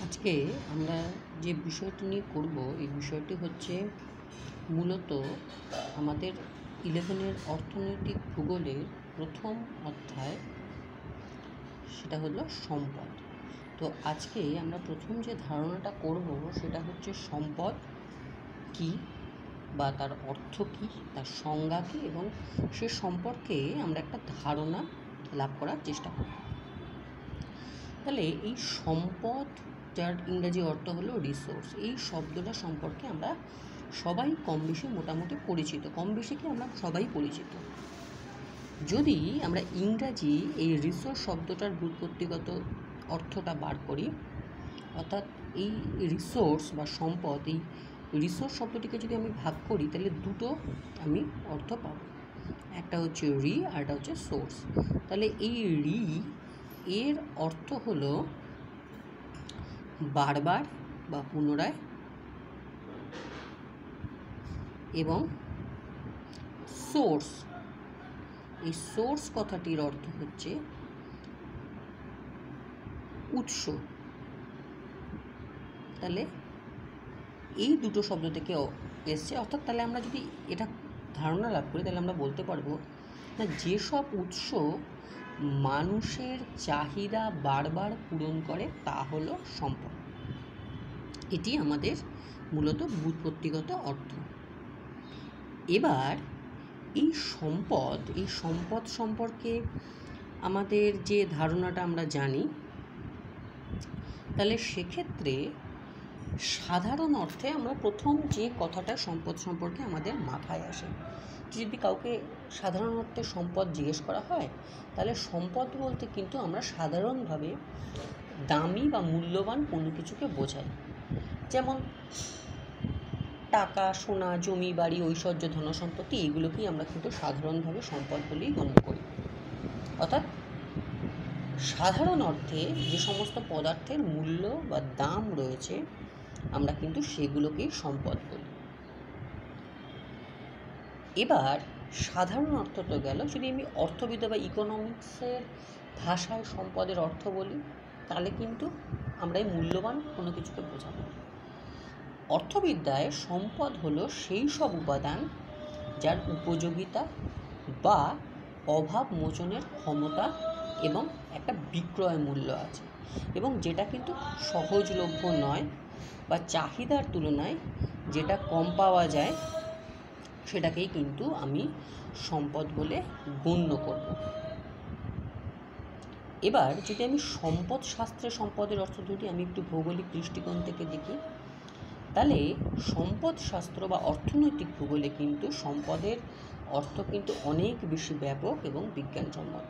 আজকে আমরা যে বিষয়টি নিয়ে করব এই বিষয়টি হচ্ছে মূলত আমাদের 11-এর অর্থনৈতিক ভূগোলের প্রথম অধ্যায়, সেটা হলো সম্পদ। তো আজকে আমরা প্রথম যে ধারণাটা করব সেটা হচ্ছে সম্পদ কী বা তার অর্থ কী, তার সংজ্ঞা কী, এবং সে সম্পর্কে আমরা একটা ধারণা লাভ করার চেষ্টা করব। তাহলে এই সম্পদ, যার ইংরাজি অর্থ হলো রিসোর্স, এই শব্দটা সম্পর্কে আমরা সবাই কম বেশি মোটামুটি পরিচিত, কম বেশি কি আমরা সবাই পরিচিত। যদি আমরা ইংরাজি এই রিসোর্স শব্দটার ব্যুৎপত্তিগত অর্থটা বার করি, অর্থাৎ এই রিসোর্স বা সম্পদ, এই রিসোর্স শব্দটিকে যদি আমি ভাগ করি তাহলে দুটো আমি অর্থ পাব, একটা হচ্ছে রি আর একটা হচ্ছে সোর্স। তাহলে এই রি এর অর্থ হলো বারবার বা পুনরায়, এবং সোর্স, এই সোর্স কথাটির অর্থ হচ্ছে উৎস। তাহলে এই দুটো শব্দ থেকে এসছে, অর্থাৎ তাহলে আমরা যদি এটা ধারণা লাভ করি তাহলে আমরা বলতে পারবো না, যেসব উৎস মানুষের চাহিদা বারবার পূরণ করে তা হলো সম্পদ। এটি আমাদের মূলত ব্যুৎপত্তিগত অর্থ। এবার এই সম্পদ সম্পর্কে আমাদের যে ধারণাটা আমরা জানি, তাহলে সেক্ষেত্রে সাধারণ অর্থে আমরা প্রথম যে কথাটা সম্পদ সম্পর্কে আমাদের মাথায় আসে, যদি কাউকে সাধারণ অর্থে সম্পদ জিজ্ঞেস করা হয় তাহলে সম্পদ বলতে কিন্তু আমরা সাধারণভাবে দামি বা মূল্যবান কোনো কিছুকে বোঝাই। যেমন টাকা, সোনা, জমি, বাড়ি, ঐশ্বর্য, ধনসম্পত্তি, এগুলোকেই আমরা কিন্তু সাধারণভাবে সম্পদ বলেই গণ্য করি। অর্থাৎ সাধারণ অর্থে যে সমস্ত পদার্থের মূল্য বা দাম রয়েছে আমরা কিন্তু সেগুলোকেই সম্পদ বলি। এবার সাধারণ অর্থ তো গেল, যদি আমি অর্থবিদ্যা বা ইকোনমিক্সের ভাষায় সম্পদের অর্থ বলি তাহলে কিন্তু আমরা এই মূল্যবান কোনো কিছুকে বোঝাবো। অর্থবিদ্যায় সম্পদ হলো সেই সব উপাদান যার উপযোগিতা বা অভাব মোচনের ক্ষমতা এবং একটা বিক্রয় মূল্য আছে, এবং যেটা কিন্তু সহজলভ্য নয় বা চাহিদার তুলনায় যেটা কম পাওয়া যায় সেটাকেই কিন্তু আমি সম্পদ বলে গণ্য করব। এবার যদি আমি সম্পদ শাস্ত্রে সম্পদের অর্থ ধরি, আমি একটু ভৌগোলিক দৃষ্টিকোণ থেকে দেখি, তাহলে সম্পদ শাস্ত্র বা অর্থনৈতিক ভূগোলে কিন্তু সম্পদের অর্থ কিন্তু অনেক বেশি ব্যাপক এবং বিজ্ঞানসম্মত।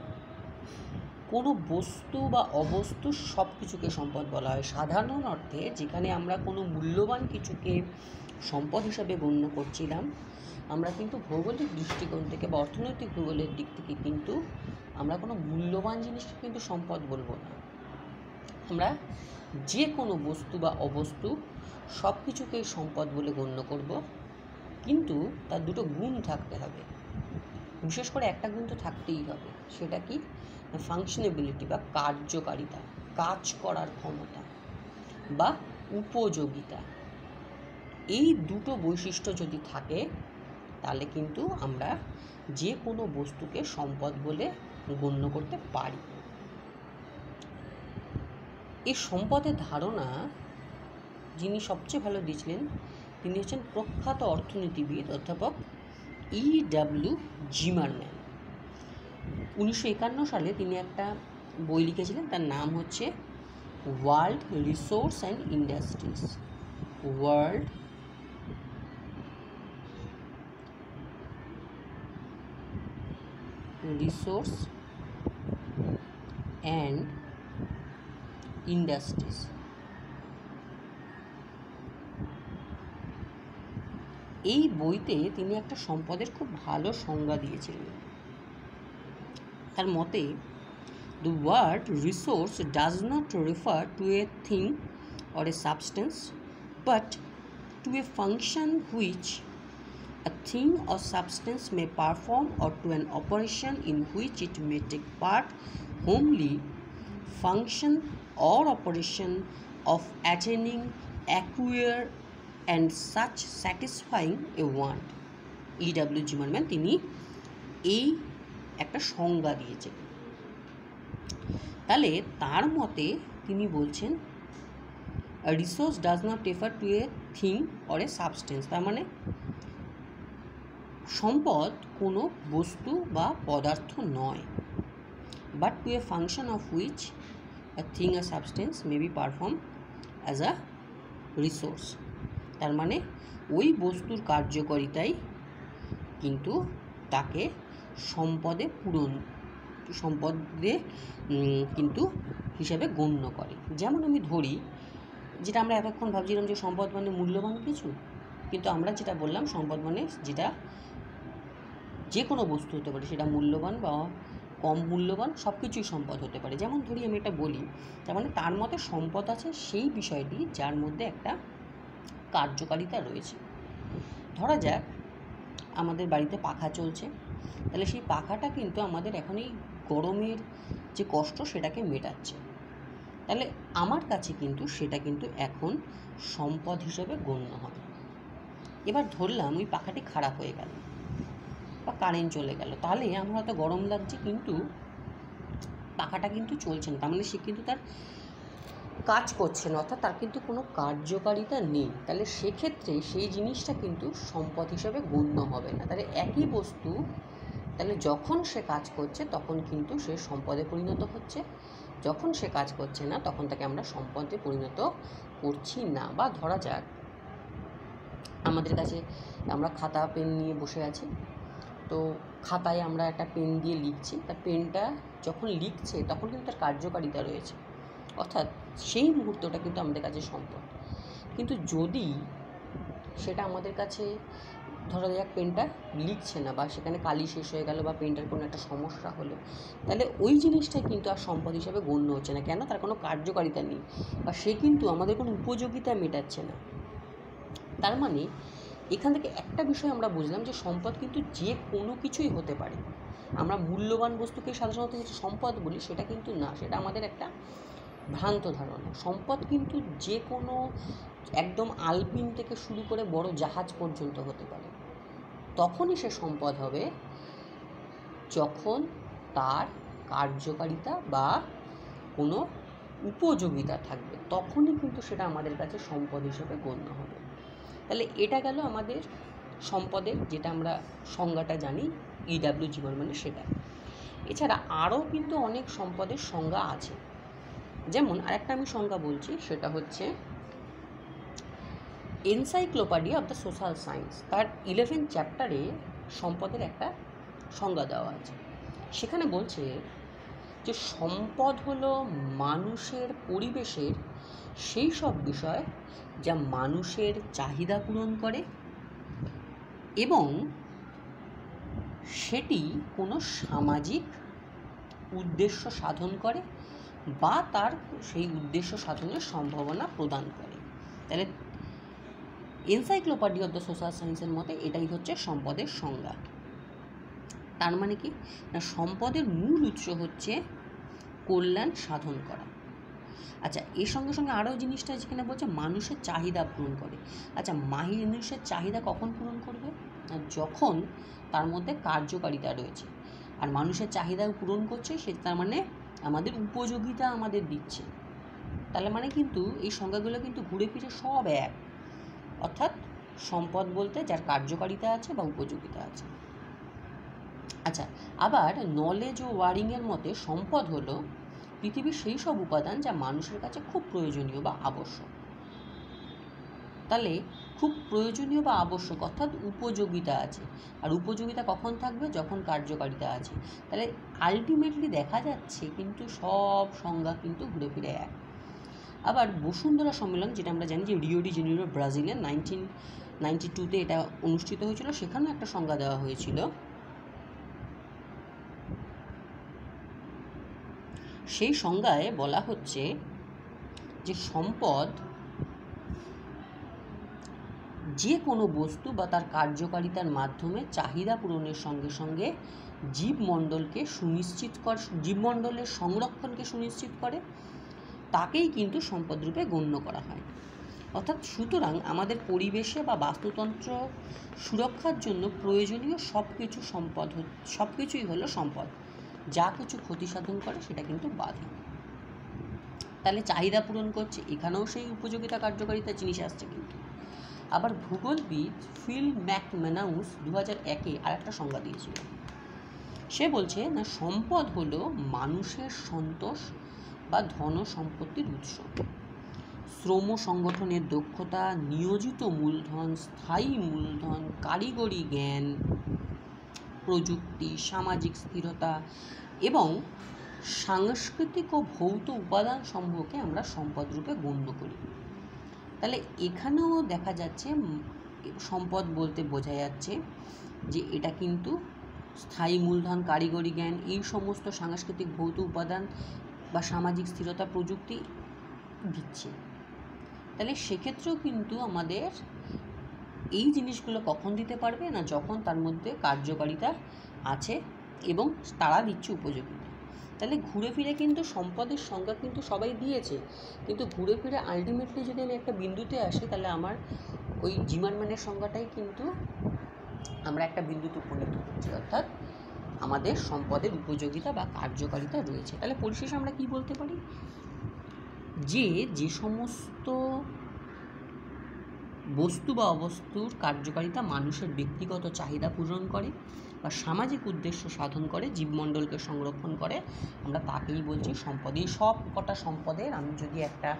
কোনো বস্তু বা অবস্তু সব কিছুকে সম্পদ বলা হয়। সাধারণ অর্থে যেখানে আমরা কোনো মূল্যবান কিছুকে সম্পদ হিসাবে গণ্য করছিলাম, আমরা কিন্তু ভৌগোলিক দৃষ্টিকোণ থেকে বা অর্থনৈতিক ভূগোলের দিক থেকে কিন্তু আমরা কোনো মূল্যবান জিনিসকে কিন্তু সম্পদ বলবো না। আমরা যে কোনো বস্তু বা অবস্তু সব কিছুকেই সম্পদ বলে গণ্য করব, কিন্তু তার দুটো গুণ থাকতে হবে। বিশেষ করে একটা গুণ তো থাকতেই হবে, সেটা কি? ফাংশনেবিলিটি বা কার্যকারিতা, কাজ করার ক্ষমতা বা উপযোগিতা। এই দুটো বৈশিষ্ট্য যদি থাকে তাহলে কিন্তু আমরা যে কোনো বস্তুকে সম্পদ বলে গণ্য করতে পারি। এই সম্পদের ধারণা যিনি সবচেয়ে ভালো দিয়েছিলেন তিনি হচ্ছেন প্রখ্যাত অর্থনীতিবিদ অধ্যাপক E.W. জিমারম্যান। 1951 সালে তিনি একটা বই লিখেছিলেন, তার নাম হচ্ছে world resource and industries. World resource and industries. এই বইতে তিনি একটা সম্পদের খুব ভালো সংজ্ঞা দিয়েছিলেন। তার মতে, the word resource does not refer to a thing or a substance, but to a function which a thing or substance may perform, or to an operation in which it may take part, homely function or operation of attaining, acquire and such satisfying a want. E.W. Zimmerman তিনি এই একটা সংজ্ঞা দিয়েছেন। তাহলে তার মতে তিনি বলছেন a resource does not refer to a thing or a substance, তার মানে সম্পদ কোনো বস্তু বা পদার্থ নয়, but to a function of which a thing or substance may be performed as a resource, তার মানে ওই বস্তুর কার্যকারিতাই কিন্তু তাকে সম্পদে কিন্তু হিসাবে গণ্য করে। যেমন আমি ধরি, যেটা আমরা এতক্ষণ ভাবছিলাম যে সম্পদ মানে মূল্যবান কিছু, কিন্তু আমরা যেটা বললাম সম্পদ মানে যেটা যে কোনো বস্তু হতে পারে, সেটা মূল্যবান বা কম মূল্যবান সব কিছুই সম্পদ হতে পারে। যেমন ধরি আমি এটা বলি, তার মানে তার মতে সম্পদ আছে সেই বিষয়টি যার মধ্যে একটা কার্যকারিতা রয়েছে। ধরা যাক আমাদের বাড়িতে পাখা চলছে, তাহলে সেই পাখাটা কিন্তু আমাদের এখন এই গরমের যে কষ্ট সেটাকে মেটাচ্ছে, তাহলে আমার কাছে কিন্তু সেটা কিন্তু এখন সম্পদ হিসেবে গণ্য হবে। এবার ধরলাম ওই পাখাটি খারাপ হয়ে গেল বা কারেন্ট চলে গেল, তাহলে আমার হয়তো গরম লাগছে কিন্তু পাখাটা কিন্তু চলছে না, তার মানে সে কিন্তু তার কাজ করছে না, অর্থাৎ তার কিন্তু কোনো কার্যকারিতা নেই। তাহলে সেক্ষেত্রে সেই জিনিসটা কিন্তু সম্পদ হিসেবে গণ্য হবে না। তাহলে একই বস্তু, তাহলে যখন সে কাজ করছে তখন কিন্তু সে সম্পদে পরিণত হচ্ছে, যখন সে কাজ করছে না তখন তাকে আমরা সম্পদে পরিণত করছি না। বা ধরা যাক আমাদের কাছে আমরা খাতা পেন নিয়ে বসে আছি, তো খাতায় আমরা একটা পেন দিয়ে লিখছি, তার পেনটা যখন লিখছে তখন কিন্তু তার কার্যকারিতা রয়েছে, অর্থাৎ সেই মুহূর্তটা কিন্তু আমাদের কাছে সম্পদ। কিন্তু যদি সেটা আমাদের কাছে ধরা যাক পেনটা লিখছে না বা সেখানে কালি শেষ হয়ে গেল বা পেনটার কোনো একটা সমস্যা হলো, তাহলে ওই জিনিসটাই কিন্তু আর সম্পদ হিসাবে গণ্য হচ্ছে না। কেন? তার কোনো কার্যকারিতা নেই বা সে কিন্তু আমাদের কোনো উপযোগিতা মেটাচ্ছে না। তার মানে এখান থেকে একটা বিষয় আমরা বুঝলাম যে সম্পদ কিন্তু যে কোনো কিছুই হতে পারে। আমরা মূল্যবান বস্তুকে সাধারণত যেটা সম্পদ বলি সেটা কিন্তু না, সেটা আমাদের একটা ভ্রান্ত ধারণা। সম্পদ কিন্তু যে কোনো একদম আলপিন থেকে শুরু করে বড় জাহাজ পর্যন্ত হতে পারে। তখনই সে সম্পদ হবে যখন তার কার্যকারিতা বা কোনো উপযোগিতা থাকবে, তখনই কিন্তু সেটা আমাদের কাছে সম্পদ হিসেবে গণ্য হবে। তাহলে এটা গেল আমাদের সম্পদের, যেটা আমরা সংজ্ঞাটা জানি E.W. জিমারম্যানের সেটা। এছাড়া আরও কিন্তু অনেক সম্পদের সংজ্ঞা আছে। যেমন আরেকটা আমি সংজ্ঞা বলছি, সেটা হচ্ছে encyclopedia of the social science, তার 11 চ্যাপ্টারে সম্পদের একটা সংজ্ঞা দেওয়া আছে। সেখানে বলছে যে সম্পদ হলো মানুষের পরিবেশের সেই সব বিষয় যা মানুষের চাহিদা পূরণ করে এবং সেটি কোনো সামাজিক উদ্দেশ্য সাধন করে বা তার সেই উদ্দেশ্য সাধনের সম্ভাবনা প্রদান করে। তাহলে এনসাইক্লোপিডিয়া অফ দ্য সোশ্যাল সায়েন্সের মতে এটাই হচ্ছে সম্পদের সংজ্ঞা। তার মানে কি না, সম্পদের মূল উৎস হচ্ছে কল্যাণ সাধন করা। আচ্ছা, এর সঙ্গে সঙ্গে আরও জিনিসটা যেখানে বলছে মানুষের চাহিদা পূরণ করে। আচ্ছা, মানুষের চাহিদা কখন পূরণ করবে? যখন তার মধ্যে কার্যকারিতা রয়েছে, আর মানুষের চাহিদা পূরণ করছে সে, তার মানে আমাদের উপযোগিতা আমাদের দিচ্ছে। তাহলে মানে কিন্তু এই সংজ্ঞাগুলো কিন্তু ঘুরে ফিরে সব এক, অর্থাৎ সম্পদ বলতে যার কার্যকারিতা আছে বা উপযোগিতা আছে। আচ্ছা, আবার নলেজ ও ওয়ারিংয়ের মতে সম্পদ হলো পৃথিবীর সেই সব উপাদান যা মানুষের কাছে খুব প্রয়োজনীয় বা আবশ্যক। তাহলে খুব প্রয়োজনীয় বা আবশ্যক অর্থাৎ উপযোগিতা আছে, আর উপযোগিতা কখন থাকবে? যখন কার্যকারিতা আছে। তাহলে আলটিমেটলি দেখা যাচ্ছে কিন্তু সব সংজ্ঞা কিন্তু ঘুরে ফিরে এক। আবার বসুন্ধরা সম্মেলন, যেটা আমরা জানি যে রিও ডি জেনিরো ব্রাজিলে 1992-তে এটা অনুষ্ঠিত হয়েছিল, সেখানেও একটা সংজ্ঞা দেওয়া হয়েছিল। সেই সংজ্ঞায় বলা হচ্ছে যে সম্পদ যে কোনো বস্তু বা তার কার্যকারিতার মাধ্যমে চাহিদা পূরণের সঙ্গে সঙ্গে জীবমণ্ডলের সংরক্ষণকে সুনিশ্চিত করে তাকেই কিন্তু সম্পদরূপে গণ্য করা হয়। অর্থাৎ সুতরাং আমাদের পরিবেশে বা বাস্তুতন্ত্র সুরক্ষার জন্য প্রয়োজনীয় সব কিছুই হলো সম্পদ। যা কিছু ক্ষতি সাধন করে সেটা কিন্তু বাধা। তাহলে চাহিদা পূরণ করছে, এখানেও সেই উপযোগিতা কার্যকারিতা জিনিস আসছে কিন্তু। আবার ভূগোলবিদ ফিল ম্যাকম্যানাউস 2001-এ আর একটা সংজ্ঞা দিয়েছিল। সে বলছে না, সম্পদ হলো মানুষের সন্তোষ বা ধন সম্পত্তির উৎস। শ্রম সংগঠনের দক্ষতা, নিয়োজিত মূলধন, স্থায়ী মূলধন, কারিগরি জ্ঞান, প্রযুক্তি, সামাজিক স্থিরতা এবং সাংস্কৃতিক ও ভৌত উপাদান সমূহকে আমরা সম্পদ রূপে গণ্য করি। তাহলে এখানেও দেখা যাচ্ছে সম্পদ বলতে বোঝা যাচ্ছে যে এটা কিন্তু স্থায়ী মূলধন, কারিগরি জ্ঞান, এই সমস্ত সাংস্কৃতিক ভৌত উপাদান বা সামাজিক স্থিরতা, প্রযুক্তি দিচ্ছে। তাহলে সেক্ষেত্রেও কিন্তু আমাদের এই জিনিসগুলো কখন দিতে পারবে না, যখন তার মধ্যে কার্যকারিতা আছে এবং তারা দিচ্ছে উপযোগিতা। তাহলে ঘুরে ফিরে কিন্তু সম্পদের সংজ্ঞা কিন্তু সবাই দিয়েছে, কিন্তু ঘুরে ফিরে আলটিমেটলি যদি আমি একটা বিন্দুতে আসি, তাহলে আমার ওই জিমারম্যানের সংজ্ঞাটাই কিন্তু আমরা একটা বিন্দুতে উপনীত হচ্ছি, অর্থাৎ আমাদের সম্পদের উপযোগিতা বা কার্যকারিতা রয়েছে। তাহলে পরিশেষে আমরা কি বলতে পারি, যে সমস্ত বস্তু বা অবস্তুর কার্যকারিতা মানুষের ব্যক্তিগত চাহিদা পূরণ করে বা সামাজিক উদ্দেশ্য সাধন করে, জীবমণ্ডলকে সংরক্ষণ করে, আমরা তাকেই বলছি সম্পদ। এই সব কটা সম্পদের আমি যদি একটা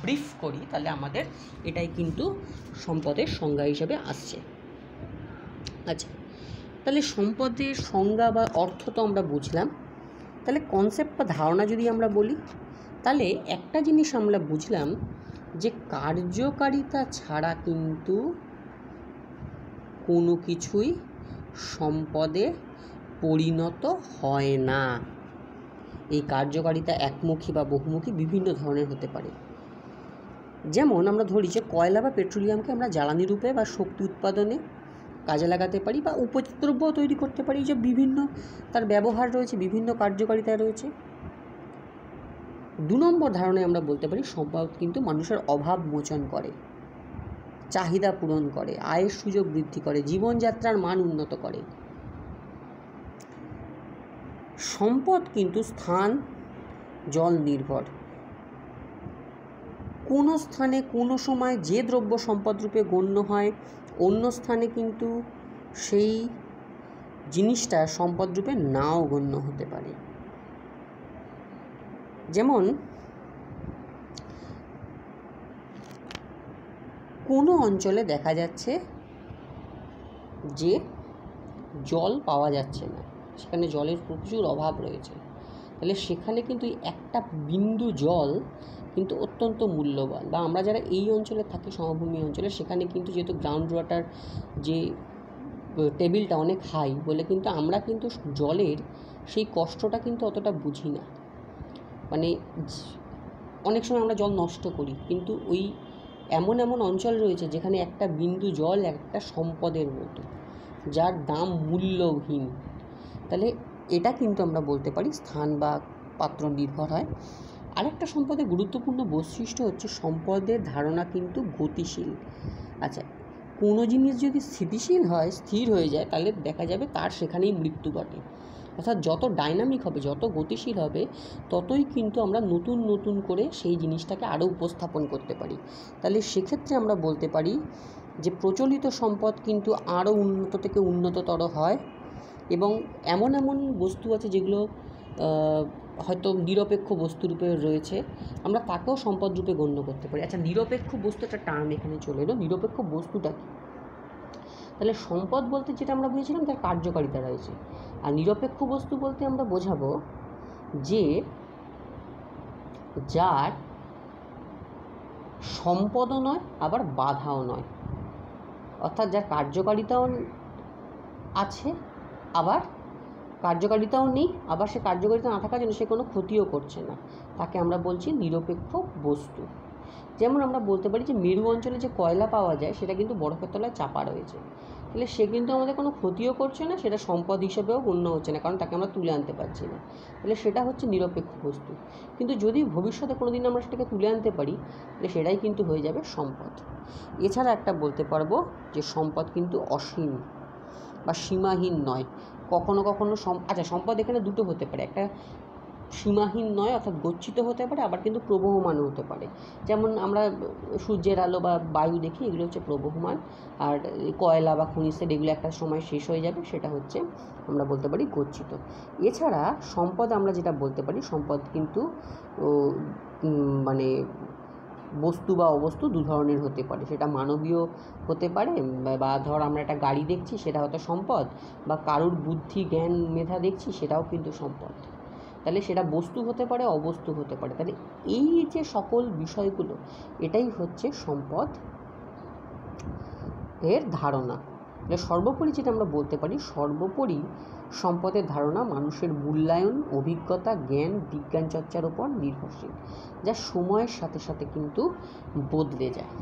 ব্রিফ করি, তাহলে আমাদের এটাই কিন্তু সম্পদের সংজ্ঞা হিসেবে আসছে। আচ্ছা, তাহলে সম্পদের সংজ্ঞা বা অর্থ তো আমরা বুঝলাম। তাহলে কনসেপ্ট বা ধারণা যদি আমরা বলি, তাহলে একটা জিনিস আমরা বুঝলাম যে কার্যকারিতা ছাড়া কিন্তু কোনো কিছুই সম্পদে পরিণত হয় না। এই কার্যকারিতা একমুখী বা বহুমুখী বিভিন্ন ধরনের হতে পারে। যেমন আমরা ধরি যে কয়লা বা পেট্রোলিয়ামকে আমরা জ্বালানি রূপে বা শক্তি উৎপাদনে কাজে লাগাতে পারি বা উপদ্রব্য তৈরি করতে পারি, যে বিভিন্ন তার ব্যবহার রয়েছে, বিভিন্ন কার্যকারিতা রয়েছে। 2 নম্বর ধারণায় আমরা বলতে পারি সম্পদ কিন্তু মানুষের অভাব মোচন করে, চাহিদা পূরণ করে, আয়ের সুযোগ বৃদ্ধি করে, জীবনযাত্রার মান উন্নত করে। সম্পদ কিন্তু স্থান জল নির্ভর। কোনো স্থানে কোনো সময় যে দ্রব্য সম্পদ রূপে গণ্য হয়, অন্য স্থানে কিন্তু সেই জিনিসটা সম্পদ রূপে নাও গণ্য হতে পারে। যেমন কোনো অঞ্চলে দেখা যাচ্ছে যে জল পাওয়া যাচ্ছে না, সেখানে জলের প্রচুর অভাব রয়েছে, তাহলে সেখানে কিন্তু একটা বিন্দু জল কিন্তু অত্যন্ত মূল্যবান। বা আমরা যারা এই অঞ্চলে থাকি, সমভূমি অঞ্চলে, সেখানে কিন্তু যেহেতু গ্রাউন্ড ওয়াটার যে টেবিলটা অনেক হাই বলে কিন্তু আমরা কিন্তু জলের সেই কষ্টটা কিন্তু অতটা বুঝি না। মানে অনেক সময় আমরা জল নষ্ট করি, কিন্তু ওই এমন অঞ্চল রয়েছে যেখানে একটা বিন্দু জল একটা সম্পদের মতো, যার দাম মূল্যহীন। তাহলে এটা কিন্তু আমরা বলতে পারি স্থান বা পাত্র নির্ভর হয়। আরেকটা সম্পদের গুরুত্বপূর্ণ বৈশিষ্ট্য হচ্ছে সম্পদের ধারণা কিন্তু গতিশীল। আচ্ছা, কোনো জিনিস যদি স্থিতিশীল হয়, স্থির হয়ে যায়, তাহলে দেখা যাবে তার সেখানেই মৃত্যু ঘটে। অর্থাৎ যত ডাইনামিক হবে, যত গতিশীল হবে, ততই কিন্তু আমরা নতুন করে সেই জিনিসটাকে আরও উপস্থাপন করতে পারি। তাহলে সেক্ষেত্রে আমরা বলতে পারি যে প্রচলিত সম্পদ কিন্তু আরও উন্নত থেকে উন্নততর হয়, এবং এমন বস্তু আছে যেগুলো হয়তো নিরপেক্ষ বস্তুরূপে রয়েছে, আমরা তাকেও সম্পদ রূপে গণ্য করতে পারি। আচ্ছা, নিরপেক্ষ বস্তু একটা টার্ম এখানে চলে এলো। নিরপেক্ষ বস্তুটা কি? তাহলে সম্পদ বলতে যেটা আমরা বুঝেছিলাম তার কার্যকারিতা রয়েছে, আর নিরপেক্ষ বস্তু বলতে আমরা বোঝাবো যে যার সম্পদও নয় আবার বাধাও নয়, অর্থাৎ যার কার্যকারিতাও আছে আবার কার্যকারিতাও নেই, আবার সে কার্যকারিতা না থাকার জন্য সে কোনো ক্ষতিও করছে না, তাকে আমরা বলছি নিরপেক্ষ বস্তু। যেমন আমরা বলতে পারি যে মেরু অঞ্চলে যে কয়লা পাওয়া যায় সেটা কিন্তু বরফের তলায় চাপা রয়েছে, তাহলে সে কিন্তু আমাদের কোনো ক্ষতিও করছে না, সেটা সম্পদ হিসেবেও গণ্য হচ্ছে না, কারণ তাকে আমরা তুলে আনতে পারছি না। তাহলে সেটা হচ্ছে নিরপেক্ষ বস্তু। কিন্তু যদি ভবিষ্যতে কোনো দিন আমরা সেটাকে তুলে আনতে পারি, তাহলে সেটাই কিন্তু হয়ে যাবে সম্পদ। এছাড়া একটা বলতে পারবো যে সম্পদ কিন্তু অসীম বা সীমাহীন নয়। কখনো কখনো সম্পদ এখানে দুটো হতে পারে, একটা সীমাহীন নয় অর্থাৎ গচ্ছিত হতে পারে, আবার কিন্তু প্রবহমানও হতে পারে। যেমন আমরা সূর্যের আলো বা বায়ু দেখি, এগুলো হচ্ছে প্রবহমান, আর কয়লা বা খনিজ তেল এগুলো একটা সময় শেষ হয়ে যাবে, সেটা হচ্ছে আমরা বলতে পারি গচ্ছিত। এছাড়া সম্পদ আমরা যেটা বলতে পারি, সম্পদ কিন্তু মানে বস্তু বা অবস্তু দু ধরনের হতে পারে। সেটা মানবীয় হতে পারে, বা ধর আমরা একটা গাড়ি দেখছি সেটা হয়তো সম্পদ, বা কারুর বুদ্ধি জ্ঞান মেধা দেখছি সেটাও কিন্তু সম্পদ। তাহলে সেটা বস্তু হতে পারে, অবস্তু হতে পারে। তাহলে এই যে সকল বিষয়গুলো, এটাই হচ্ছে সম্পদ এর ধারণা। তাহলে সর্বোপরি যেটা আমরা বলতে পারি, সর্বোপরি সম্পদের ধারণা মানুষের মূল্যায়ন, অভিজ্ঞতা, জ্ঞান, বিজ্ঞান চর্চার ওপর নির্ভরশীল, যা সময়ের সাথে সাথে কিন্তু বদলে যায়।